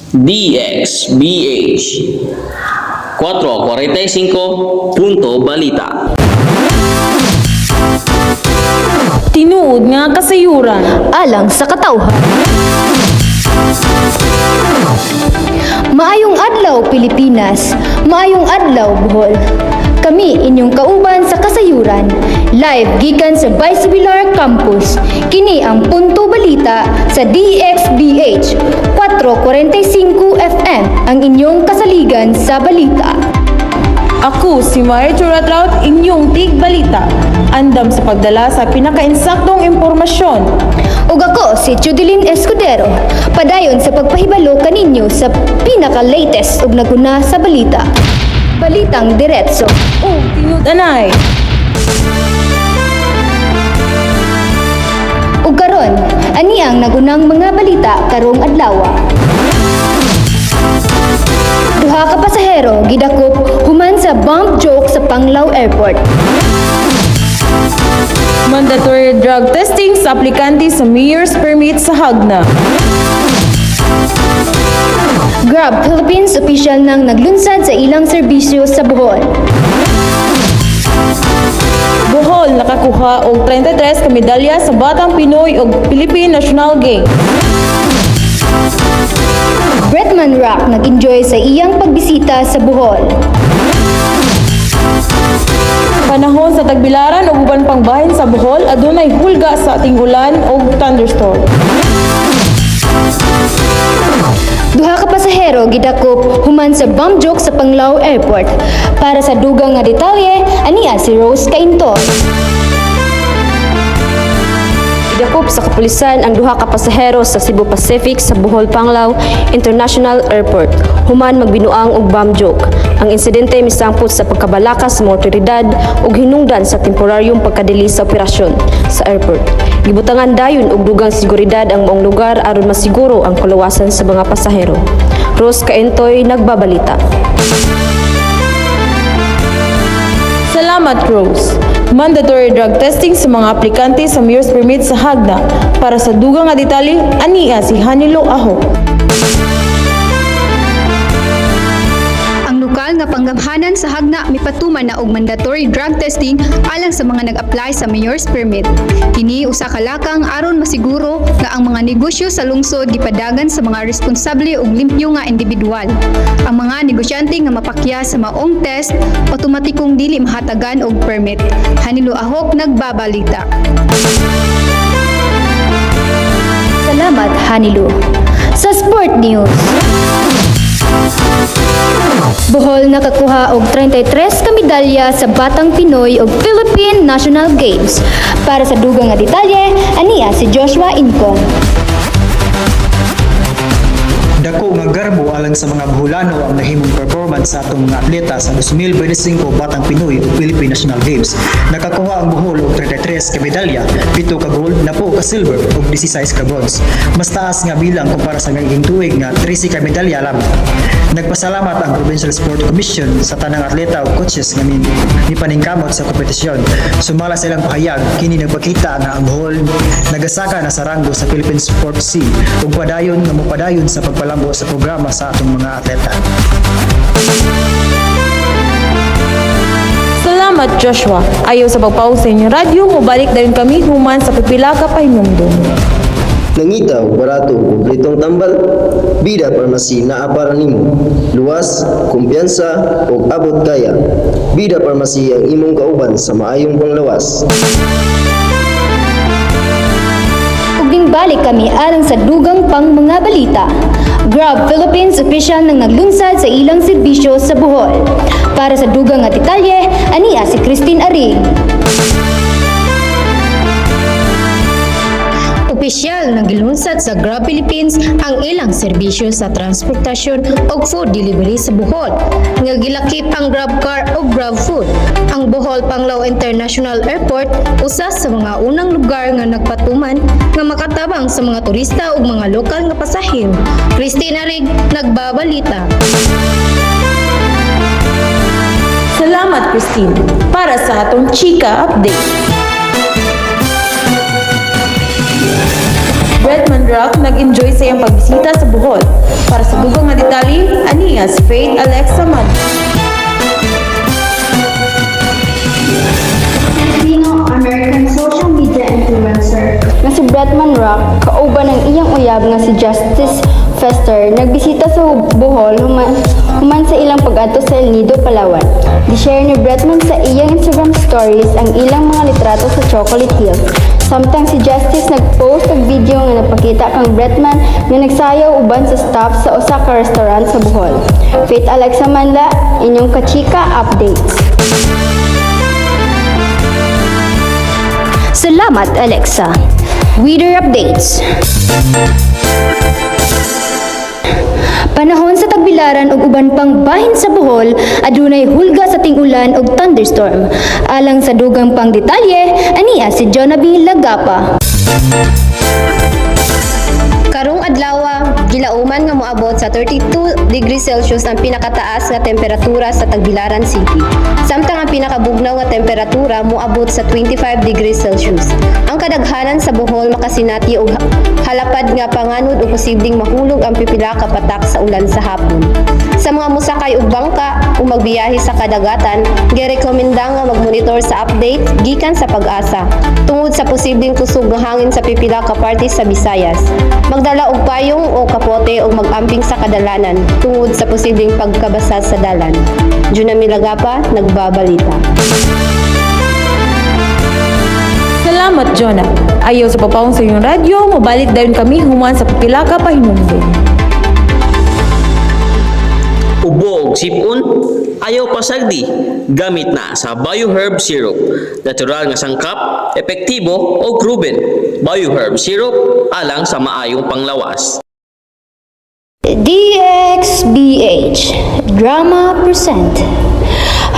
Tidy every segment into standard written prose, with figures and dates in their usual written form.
DXBH 445 Punto Balita. Tinuod nga kasayuran alang sa katawhan. Maayong adlaw Pilipinas, maayong adlaw Bohol. Kami inyong kauban sa kasayuran, live gikan sa Bicibilar Campus. Kini ang Punto Balita sa DXBH 445 FM, ang inyong kasaligan sa balita. Ako si Mary Churatraut, inyong tig balita. Andam sa pagdala sa pinakainsaktong impormasyon. Ug ako si Judeline Escudero, padayon sa pagpahibalo kaninyo sa pinaka-latest ug naguna sa balita. Balitang diretso. Tinud anay. Ug karon, ani ang nagunang mga balita karong adlaw. Duha ka pasahero gidakop human sa bomb joke sa Panglao Airport. Mandatory drug testing sa aplikante sa mayor's permit sa Hagna. Grab Philippines official nang naglunsad sa ilang serbisyo sa Bohol. Bohol nakakuha og 33 ka medalya sa Batang Pinoy ug Philippine National Games. Bretman Rock nag-enjoy sa iyang pagbisita sa Bohol. Panahon sa tagbilaran ug uban pang bahin sa Bohol adunay hulga sa ating ulan ug thunderstorm. Duha ka pasahero gidakop human sa bomb joke sa Panglao Airport. Para sa dugang nga detalye, aniya si Rose Cainto. Gidakop sa kapulisan ang duha ka pasahero sa Cebu Pacific sa Bohol Panglao International Airport human magbinuang og bomb joke. Ang insidente misangpot sa pagkabalakas sa mga otoridad ug hinungdan sa temporaryong pagkadili sa operasyon sa airport. Gibutangan dayon og dugang seguridad ang maong lugar aron masiguro ang kalawasan sa mga pasahero. Rose Caintoy nagbabalita. Salamat, Rose. Mandatory drug testing sa mga aplikante sa mayor's permit sa Hagna. Para sa dugang nga detalye, ania si Hanilo Aho. Ang lokal nga panggamhanan sa Hagna mipatuman na og mandatory drug testing alang sa mga nag-apply sa mayor's permit. Kini usa ka lakang aron masiguro nga ang mga negosyo sa lungsod gipadagan sa mga responsable ug limpyo nga individual. Ang mga negosyante nga mapakya sa maong test otomatikong dili mahatagan og permit. Hanilo Ahok nagbabalita. Salamat, Hanilo. Sa Sport News, Bohol nakakuha og 33 ka medalya sa Batang Pinoy ug Philippine National Games. Para sa dugang nga detalye, aniya si Joshua Incong. Dako nga garbo alang sa mga Boholano ang nahimong performance sa atong mga atleta sa 2025 Batang Pinoy ug Philippine National Games. Nakakuha ang Bohol og 33 ka medalya, 7 ka gold, 10 ka silver ug 16 ka bronze. Mas taas nga bilang kumpara sa ngayong tuig nga 13 ka medalya lamang. Nagpasalamat ang Provincial Sport Commission sa tanang atleta ug coaches nga mipaningkamot sa kompetisyon. Sumala sa ilang pahayag, kini nagpakita nga ang Bohol nagasaka na sa ranggo sa Philippine Sport Sea ug padayon nga mopadayon sa pagpalambo sa programa sa atong mga atleta. Salamat, Joshua. Ayaw sa pagpaus sa inyong radyo, mubalik dayon kami human sa pipila ka pahinumdum. Nangitaw, barato, kumpletong tambal, bida parmasi naa para nimo. Luwas, kumpiyansa, ug abot kaya. Bida parmasi ang imong kauban sa maayong panglawas. Ug balik kami alang sa dugang pang mga balita. Grab Philippines official nang naglunsad sa ilang serbisyo sa Bohol. Para sa dugang nga detalye, aniya si Christine Aring. Opisyal nang gilunsad sa Grab Philippines ang ilang serbisyo sa transportasyon o food delivery sa Bohol. Nga gilakip ang Grab Car o Grab Food. Ang Bohol Panglao International Airport usa sa mga unang lugar nga nagpatuman nga makatabang sa mga turista ug mga lokal nga pasahero. Christina Rig nagbabalita. Salamat, Christine. Para sa atong Chika Update. Bretman Rock nag-enjoy sa iyang pagbisita sa Bohol. Para sa dugang nga detalye, aniya si Faith Alexa Man. Filipino-American social media influencer. Nga si Bretman Rock, kauban ng iyang uyab nga si Justice Fester, nagbisita sa Bohol human sa ilang pag-ato sa El Nido, Palawan. Di-share ni Bretman sa iyang Instagram stories ang ilang mga litrato sa Chocolate Hills. Samtang si Justice nag-post og video nga nagpakita kang Bretman nga nagsayaw uban sa staff sa usa ka restaurant sa Bohol. Faith Alexa Manla, inyong kachika updates. Salamat, Alexa. Weather updates. Panahon sa tagbilaran ug uban pang bahin sa Bohol, adunay hulga sa ting-ulan ug thunderstorm. Alang sa dugang pang detalye, aniya si Jonaby Lagapa. Karong adlaw, gilauman nga moabot sa 32 degrees Celsius ang pinakataas nga temperatura sa Tagbilaran City. Samtang ang pinakabugnaw nga temperatura moabot sa 25 degrees Celsius. Ang kadaghanan sa Bohol makasinati og halapad nga panganod o posibleng mahulog ang pipila ka patak sa ulan sa hapon. Sa mga musakay og bangka o magbiyahe sa kadagatan, girekomenda nga magmonitor sa update gikan sa Pag-asa tungod sa posibleng kusog nga hangin sa pipila ka parte sa Visayas. Magdala og payong o kapote o mag-amping sa kadalanan tungod sa posibleng pagkabasa sa dalan. Jonaby Lagapa, nagbabalita. Salamat, Jonah. Ayaw sa papawong sa iyong radyo, mabalit dayon kami human sa pipila ka pahinumdum. Ubo og sipon, ayaw pasagdi, gamit na sa BioHerb Syrup. Natural nga sangkap, epektibo o proven. BioHerb Syrup alang sa maayong panglawas. DXBH Drama Present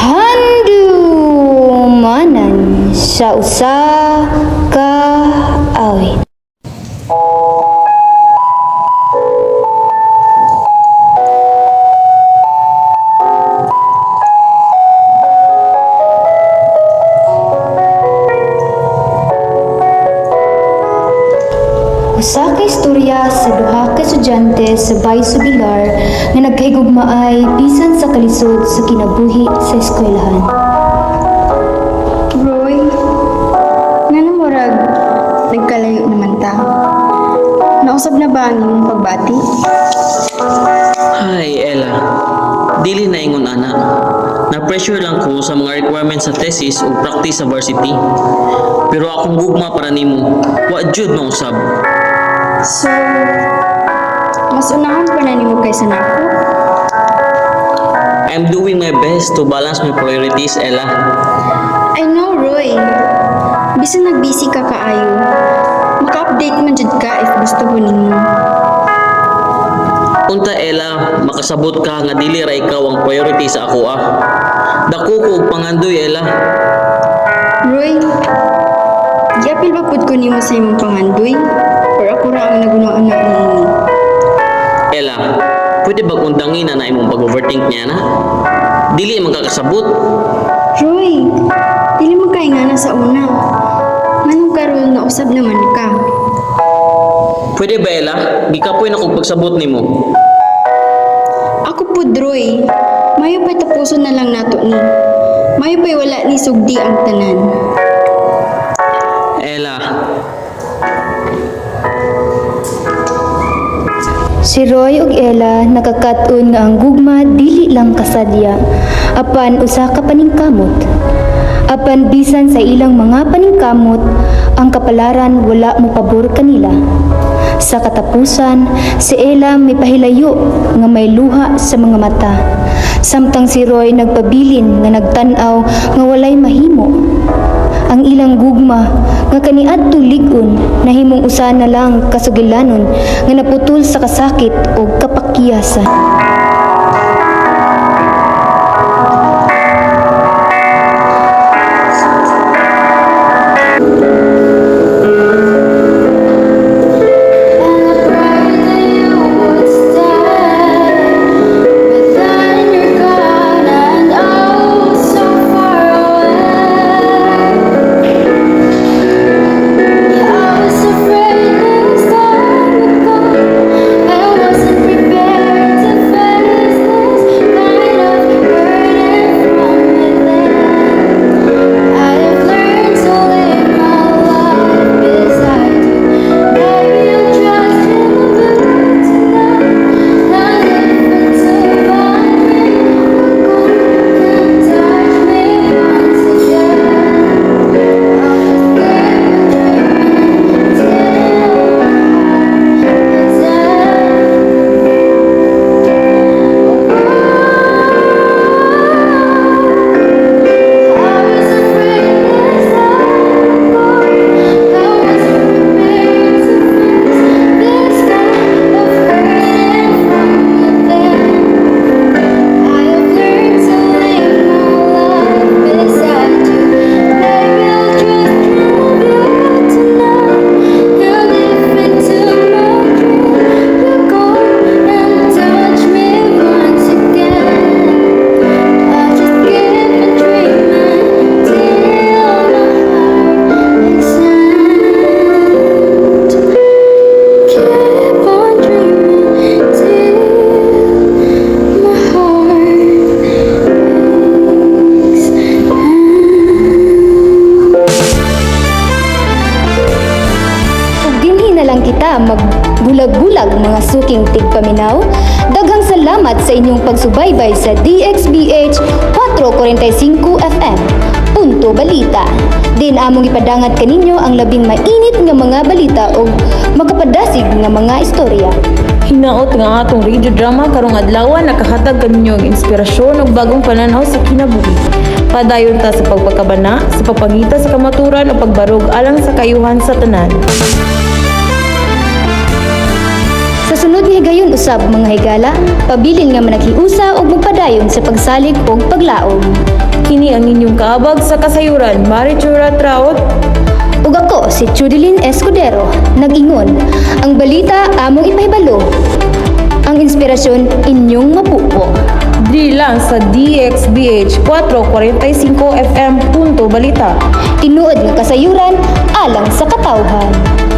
Handumanan sa usa ka awit. Usa ka istorya sa duha ka estudyante sa Baisog Bilar nga nagkahigugmaay bisan sa kalisod sa kinabuhi sa eskwelahan. Roy, nga murag nagkalayo naman ta. Nausab na ba ang iyong pagbati? Hi, Ella. Dili na ingon ana. Na-pressure lang ko sa mga requirements sa thesis o practice sa varsity. Pero akong gugma para nimo, wa jud mausab. So, mas unahan pa na nimo kaysa nako? I'm doing my best to balance my priorities, Ella. I know, Roy. Bisan nag-busy ka kaayo, maka-update man jud ka if gusto ko nimo. Unta, Ella, makasabot ka nga dili ra ikaw ang priority sa ako Dako ko og pangandoy, Ella. Roy, giapil ba pud ko nimo sa imong pangandoy? Or ako ra ang nagunaan na ini? Ella, pwede bang undangin na imong pag-overthink niya na? Dili man kakasabot. Roy, dili mo kaingana sa una. Nganong karon na usab naman ka? Pwede ba, Ella? Gikapoy na kong pagsabot nimo. Ako pud, Roy. Mayo pa'y tapuson na lang nato ni. Mayo pa'y wala ni sugdi ang tanan. Ella, Si Roy ug Ella nakakat-on nga ang gugma dili lang kasadya, apan usa ka paningkamot. Apan bisan sa ilang mga paningkamot, ang kapalaran wala mo pabor kanila. Sa katapusan, si Ella may pahilayo nga may luha sa mga mata. Samtang si Roy nagpabilin nga nagtan-aw nga walay mahimo. Ang ilang gugma nga kaniadto lig-on nahimong usa na lang kasugilanon nga naputol sa kasakit o kapakyasan. bulag mga suking tigpaminaw. Daghang salamat sa inyong pagsubaybay sa DXBH 445 FM. Punto Balita. Din among ipadangat kaninyo ang labing mainit nga mga balita o makapadasig nga mga istorya. Hinaot nga atong radio drama karong adlaw nakahatag kaninyo og inspirasyon ug bagong pananaw sa kinabuhi. Padayon ta sa pagpakabana, sa pagpangita sa kamaturan o pagbarog alang sa kayuhan sa tanan. Sa sunod nga higayon usab mga higala, pabilin nga managhiusa og magpadayon sa pagsalig og paglaom. Kini ang inyong kaabag sa kasayuran, Marichura Traot. Ug ako si Chudilyn Escudero, nag-ingon, ang balita among ipahibalo. Ang inspirasyon inyong mapupo. Di lang sa DXBH 445 FM. Punto Balita. Tinuod nga kasayuran alang sa katawhan.